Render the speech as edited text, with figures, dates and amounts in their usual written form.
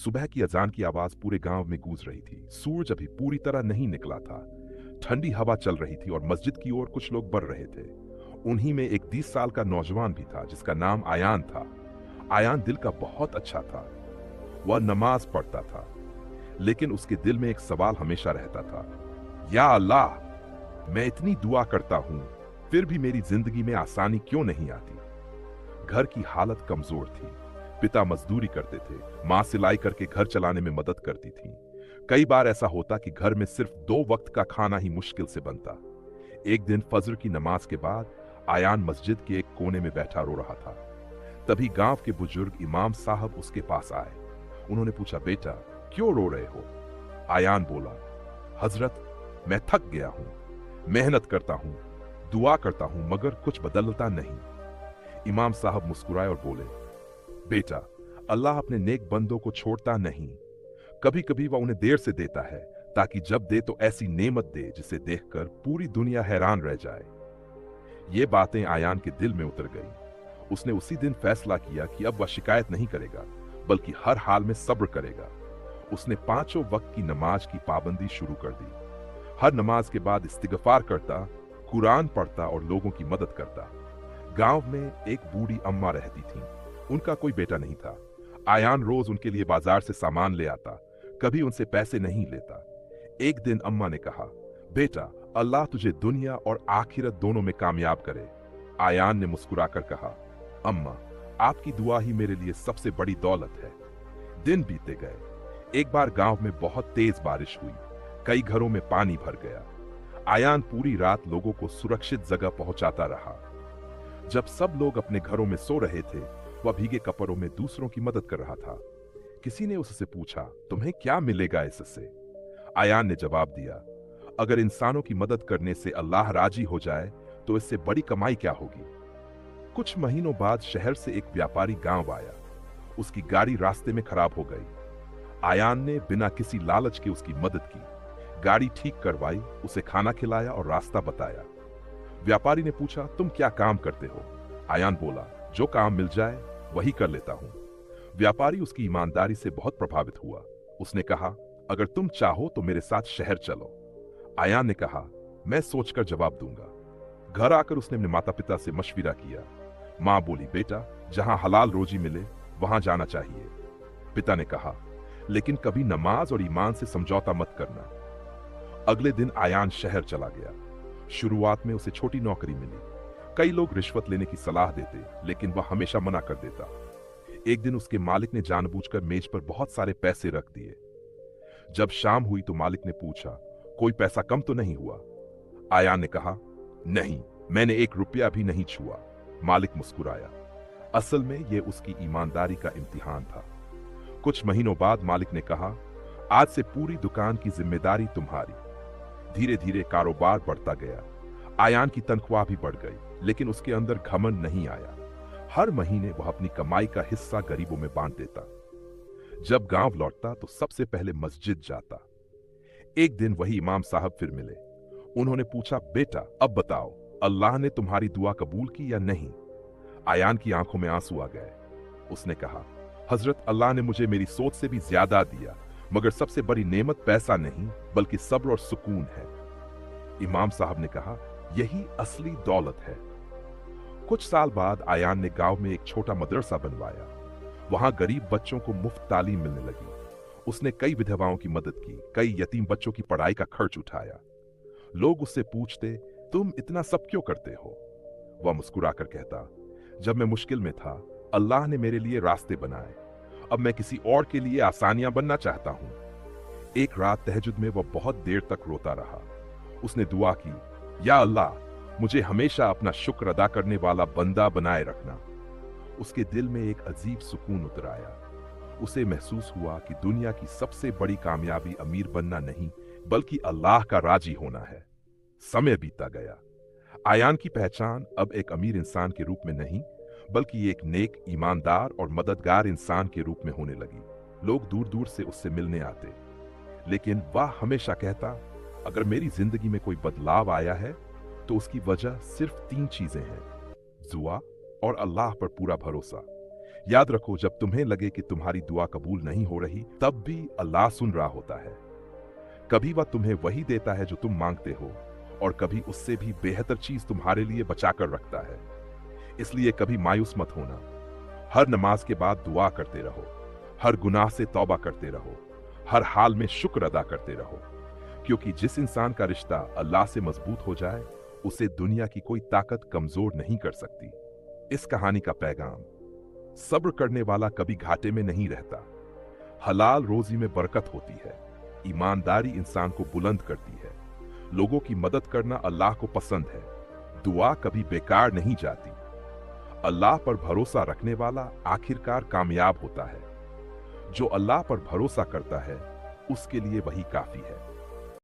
सुबह की अजान की आवाज पूरे गांव में गूंज रही थी। सूरज अभी पूरी तरह नहीं निकला था। ठंडी हवा चल रही थी और मस्जिद की ओर कुछ लोग बढ़ रहे थे। उन्हीं में एक 20 साल का नौजवान भी था जिसका नाम आयान था। आयान दिल का बहुत अच्छा था। वह नमाज पढ़ता था, लेकिन उसके दिल में एक सवाल हमेशा रहता था, या अल्लाह, मैं इतनी दुआ करता हूं, फिर भी मेरी जिंदगी में आसानी क्यों नहीं आती। घर की हालत कमजोर थी। पिता मजदूरी करते थे, मां सिलाई करके घर चलाने में मदद करती थी। कई बार ऐसा होता कि घर में सिर्फ 2 वक्त का खाना ही मुश्किल से बनता। एक दिन फजर की नमाज के बाद आयान मस्जिद के एक कोने में बैठा रो रहा था। तभी गांव के बुजुर्ग इमाम साहब उसके पास आए। उन्होंने पूछा, बेटा क्यों रो रहे हो? आयान बोला, हजरत, मैं थक गया हूं, मेहनत करता हूं, दुआ करता हूं, मगर कुछ बदलता नहीं। इमाम साहब मुस्कुराए और बोले, बेटा, अल्लाह अपने नेक बंदों को छोड़ता नहीं। कभी कभी वह उन्हें देर से देता है, ताकि जब दे तो ऐसी नेमत दे जिसे देखकर पूरी दुनिया हैरान रह जाए। ये बातें आयान के दिल में उतर गई। उसने उसी दिन फैसला किया कि अब वह शिकायत नहीं करेगा, बल्कि हर हाल में सब्र करेगा। उसने 5 वक्त की नमाज की पाबंदी शुरू कर दी। हर नमाज के बाद इस्तिगफार करता, कुरान पढ़ता और लोगों की मदद करता। गांव में एक बूढ़ी अम्मा रहती थी। उनका कोई बेटा नहीं था। आयान रोज उनके लिए बाजार से सामान ले आता, कभी उनसे पैसे नहीं लेता। एक दिन अम्मा ने कहा, बेटा, अल्लाह तुझे दुनिया और आखिरत दोनों में कामयाब करे। आयान ने मुस्कुराकर कहा, अम्मा, आपकी दुआ ही मेरे लिए सबसे बड़ी दौलत है। दिन बीते गए। एक बार गांव में बहुत तेज बारिश हुई। कई घरों में पानी भर गया। आयान पूरी रात लोगों को सुरक्षित जगह पहुंचाता रहा। जब सब लोग अपने घरों में सो रहे थे, वह भीगे कपड़ों में दूसरों की मदद कर रहा था। किसी ने उससे पूछा, तुम्हें क्या मिलेगा इससे? आयान ने जवाब दिया, अगर इंसानों की मदद करने से अल्लाह राजी हो जाए तो इससे बड़ी कमाई क्या होगी। कुछ महीनों बाद शहर से एक व्यापारी गांव आया। उसकी गाड़ी रास्ते में खराब हो गई। आयान ने बिना किसी लालच के उसकी मदद की। गाड़ी ठीक करवाई, उसे खाना खिलाया और रास्ता बताया। व्यापारी ने पूछा, तुम क्या काम करते हो? आयान बोला, जो काम मिल जाए वही कर लेता हूं। व्यापारी उसकी ईमानदारी से बहुत प्रभावित हुआ। उसने कहा, अगर तुम चाहो तो मेरे साथ शहर चलो। आयान ने कहा, मैं सोचकर जवाब दूंगा। घर आकर उसने अपने माता पिता से मशविरा किया। मां बोली, बेटा, जहां हलाल रोजी मिले वहां जाना चाहिए। पिता ने कहा, लेकिन कभी नमाज और ईमान से समझौता मत करना। अगले दिन आयान शहर चला गया। शुरुआत में उसे छोटी नौकरी मिली। कई लोग रिश्वत लेने की सलाह देते, लेकिन वह हमेशा मना कर देता। एक दिन उसके मालिक ने जानबूझकर मेज पर बहुत सारे पैसे रख दिए। जब शाम हुई तो मालिक ने पूछा, कोई पैसा कम तो नहीं हुआ? आयान ने कहा, नहीं, मैंने 1 रुपया भी नहीं छुआ। मालिक मुस्कुराया। असल में यह उसकी ईमानदारी का इम्तिहान था। कुछ महीनों बाद मालिक ने कहा, आज से पूरी दुकान की जिम्मेदारी तुम्हारी। धीरे धीरे कारोबार बढ़ता गया। आयान की तनख्वाह भी बढ़ गई, लेकिन उसके अंदर घमंड नहीं आया। हर महीने वह अपनी कमाई का हिस्सा गरीबों में बांट देता। जब गांव लौटता तो सबसे पहले मस्जिद जाता। एक दिन वही इमाम साहब फिर मिले। उन्होंने पूछा, बेटा, अब बताओ, अल्लाह ने तुम्हारी दुआ कबूल की या नहीं? आयान की आंखों में आंसू आ गए। उसने कहा, हजरत, अल्लाह ने मुझे मेरी सोच से भी ज्यादा दिया, मगर सबसे बड़ी नेमत पैसा नहीं बल्कि सब्र और सुकून है। इमाम साहब ने कहा, यही असली दौलत है। कुछ साल बाद आयान ने गांव में एक छोटा मदरसा बनवाया। वहां गरीब बच्चों को मुफ्त तालीम मिलने लगी। उसने कई विधवाओं की मदद की, कई यतीम बच्चों की पढ़ाई का खर्च उठाया। लोग उससे पूछते, तुम इतना सब क्यों करते हो? वह मुस्कुराकर कहता, जब मैं मुश्किल में था, अल्लाह ने मेरे लिए रास्ते बनाए। अब मैं किसी और के लिए आसानियां बनना चाहता हूं। एक रात तहज्जुद में वह बहुत देर तक रोता रहा। उसने दुआ की, या अल्लाह, मुझे हमेशा अपना शुक्र अदा करने वाला बंदा बनाए रखना। उसके दिल में एक अजीब सुकून उतर आया। उसे महसूस हुआ कि दुनिया की सबसे बड़ी कामयाबी अमीर बनना नहीं, बल्कि अल्लाह का राजी होना है। समय बीता गया। आयान की पहचान अब एक अमीर इंसान के रूप में नहीं, बल्कि एक नेक, ईमानदार और मददगार इंसान के रूप में होने लगी। लोग दूर दूर से उससे मिलने आते, लेकिन वह हमेशा कहता, अगर मेरी जिंदगी में कोई बदलाव आया है तो उसकी वजह सिर्फ 3 चीजें हैं, दुआ और अल्लाह पर पूरा भरोसा। याद रखो, जब तुम्हें लगे कि तुम्हारी दुआ कबूल नहीं हो रही, तब भी अल्लाह सुन रहा होता है। कभी वह तुम्हें वही देता है जो तुम मांगते हो, और कभी उससे भी बेहतर चीज तुम्हारे लिए बचाकर रखता है। इसलिए कभी मायूस मत होना। हर नमाज के बाद दुआ करते रहो, हर गुनाह से तौबा करते रहो, हर हाल में शुक्र अदा करते रहो, क्योंकि जिस इंसान का रिश्ता अल्लाह से मजबूत हो जाए, उसे दुनिया की कोई ताकत कमजोर नहीं कर सकती। इस कहानी का पैगाम: सब्र करने वाला कभी घाटे में नहीं रहता। हलाल रोजी में बरकत होती है। ईमानदारी इंसान को बुलंद करती है। लोगों की मदद करना अल्लाह को पसंद है। दुआ कभी बेकार नहीं जाती। अल्लाह पर भरोसा रखने वाला आखिरकार कामयाब होता है। जो अल्लाह पर भरोसा करता है, उसके लिए वही काफी है।